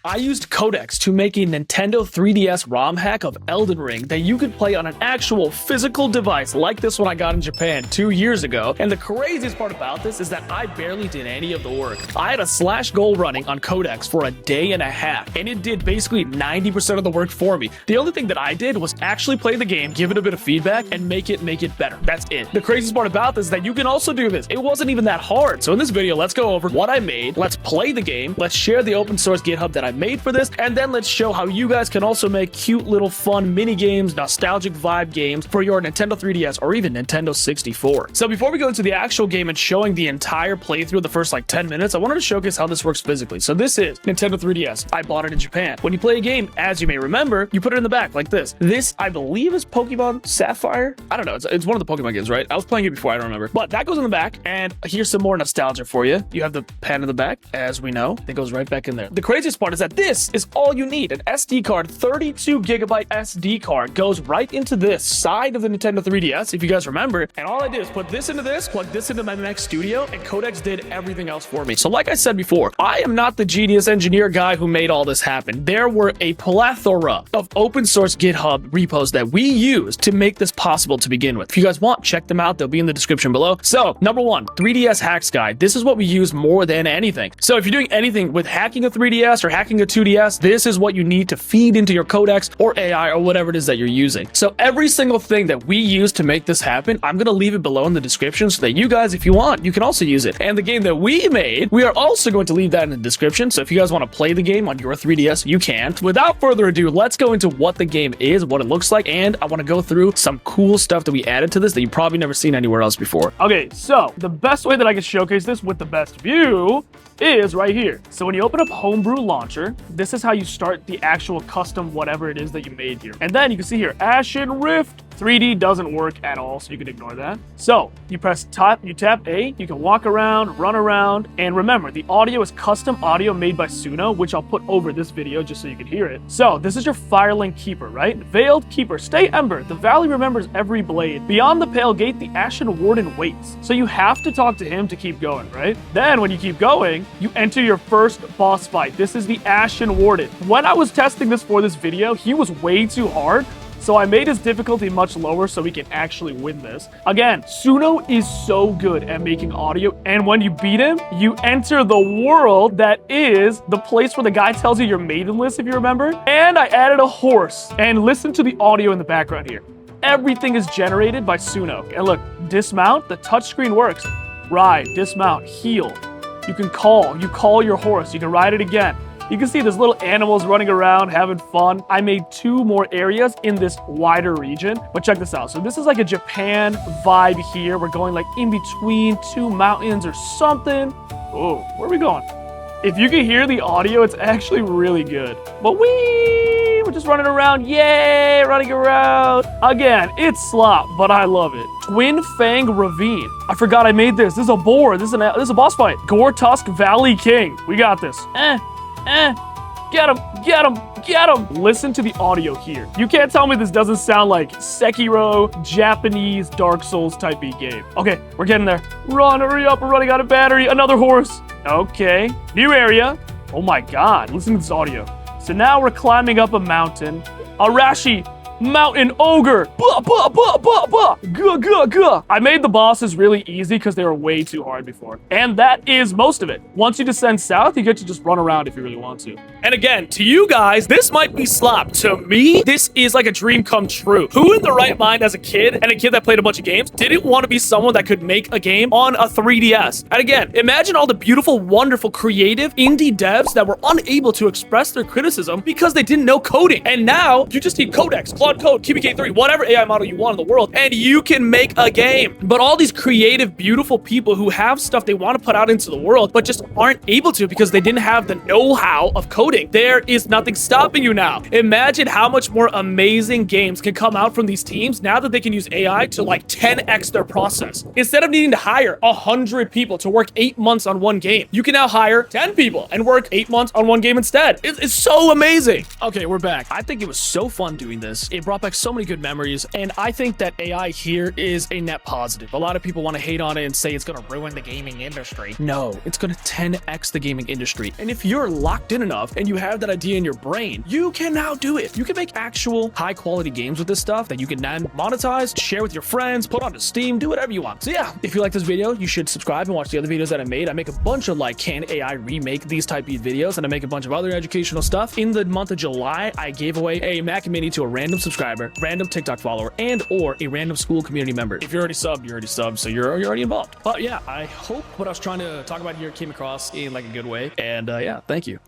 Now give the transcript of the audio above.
I used Codex to make a Nintendo 3DS ROM hack of Elden Ring that you could play on an actual physical device like this one I got in Japan 2 years ago. And the craziest part about this is that I barely did any of the work. I had a slash goal running on Codex for a day and a half, and it did basically 90% of the work for me. The only thing that I did was actually play the game, give it a bit of feedback, and make it better. That's it. The craziest part about this is that you can also do this. It wasn't even that hard. So in this video, let's go over what I made, let's play the game, let's share the open source GitHub that I made for this, and then let's show how you guys can also make cute little fun mini games, nostalgic vibe games for your Nintendo 3DS or even Nintendo 64. So before we go into the actual game and showing the entire playthrough, the first like 10 minutes, I wanted to showcase how this works physically. So this is Nintendo 3DS. I bought it in Japan. When you play a game, as you may remember, you put it in the back like this. This, I believe, is Pokemon Sapphire. I don't know. It's one of the Pokemon games, right? I was playing it before. I don't remember. But that goes in the back, and here's some more nostalgia for you. You have the pen in the back, as we know. It goes right back in there. The craziest part is that this is all you need. An SD card, 32 gigabyte SD card goes right into this side of the Nintendo 3DS, if you guys remember. And all I did is put this into this, plug this into my Mac Studio, and Codex did everything else for me. So like I said before, I am not the genius engineer guy who made all this happen. There were a plethora of open source GitHub repos that we used to make this possible to begin with. If you guys want, check them out. They'll be in the description below. So number one, 3DS hacks guide. This is what we use more than anything. So if you're doing anything with hacking a 3DS or hacking a 2DS, this is what you need to feed into your Codex or AI or whatever it is that you're using. So every single thing that we use to make this happen, I'm going to leave it below in the description so that you guys, if you want, you can also use it. And the game that we made, we are also going to leave that in the description. So if you guys want to play the game on your 3DS, you can. Without further ado, let's go into what the game is, what it looks like, and I want to go through some cool stuff that we added to this that you've probably never seen anywhere else before. Okay, so the best way that I can showcase this with the best view is right here. So when you open up Homebrew Launcher, this is how you start the actual custom whatever it is that you made here. And then you can see here, Ashen Rift. 3D doesn't work at all, so you can ignore that. So you tap A, you can walk around, run around, and remember, the audio is custom audio made by Suno, which I'll put over this video just so you can hear it. So this is your Firelink Keeper, right? Veiled Keeper, stay Ember. The valley remembers every blade. Beyond the pale gate, the Ashen Warden waits. So you have to talk to him to keep going, right? Then when you keep going, you enter your first boss fight. This is the Ashen Warden. When I was testing this for this video, he was way too hard. So I made his difficulty much lower so we can actually win this. Again, Suno is so good at making audio, and when you beat him, you enter the world that is the place where the guy tells you your maiden list, if you remember. And I added a horse, and listen to the audio in the background here. Everything is generated by Suno. And look, dismount, the touchscreen works. Ride, dismount, heal. You call your horse, you can ride it again. You can see there's little animals running around, having fun. I made 2 more areas in this wider region, but check this out. So this is like a Japan vibe here. We're going like in between 2 mountains or something. Oh, where are we going? If you can hear the audio, it's actually really good. But we're just running around. Yay, running around. Again, it's slop, but I love it. Twin Fang Ravine. I forgot I made this. This is a boar. This is a boss fight. Gore Tusk Valley King. We got this. Get him. Listen to the audio here. You can't tell me this doesn't sound like Sekiro, Japanese Dark Souls type beat game. Okay, we're getting there. Run, hurry up, we're running out of battery. Another horse. Okay, new area. Oh my God, listen to this audio. So now we're climbing up a mountain. Arashi, Mountain Ogre. I made the bosses really easy because they were way too hard before. And that is most of it. Once you descend south, you get to just run around if you really want to. And again, to you guys, this might be slop. To me, this is like a dream come true. Who in the right mind as a kid and a kid that played a bunch of games didn't want to be someone that could make a game on a 3DS? And again, imagine all the beautiful, wonderful, creative indie devs that were unable to express their criticism because they didn't know coding. And now you just need Codex, Code, QBK3, whatever AI model you want in the world, and you can make a game. But all these creative, beautiful people who have stuff they want to put out into the world, but just aren't able to because they didn't have the know-how of coding. There is nothing stopping you now. Imagine how much more amazing games can come out from these teams now that they can use AI to like 10x their process. Instead of needing to hire 100 people to work 8 months on one game, you can now hire 10 people and work 8 months on one game instead. It's so amazing. Okay, we're back. I think it was so fun doing this. it brought back so many good memories, and I think that AI here is a net positive. A lot of people want to hate on it and say it's going to ruin the gaming industry. No, it's going to 10x the gaming industry. And if you're locked in enough and you have that idea in your brain, you can now do it. You can make actual high quality games with this stuff that you can then monetize, share with your friends, put onto Steam, do whatever you want. So yeah, if you like this video, you should subscribe and watch the other videos that I made. I make a bunch of like, can AI remake these type of videos, and I make a bunch of other educational stuff. In the month of July, I gave away a Mac Mini to a random subscriber, random TikTok follower, and or a random school community member. If you're already subbed, you're already subbed, so you're already involved. But yeah, I hope what I was trying to talk about here came across in like a good way. And yeah, thank you.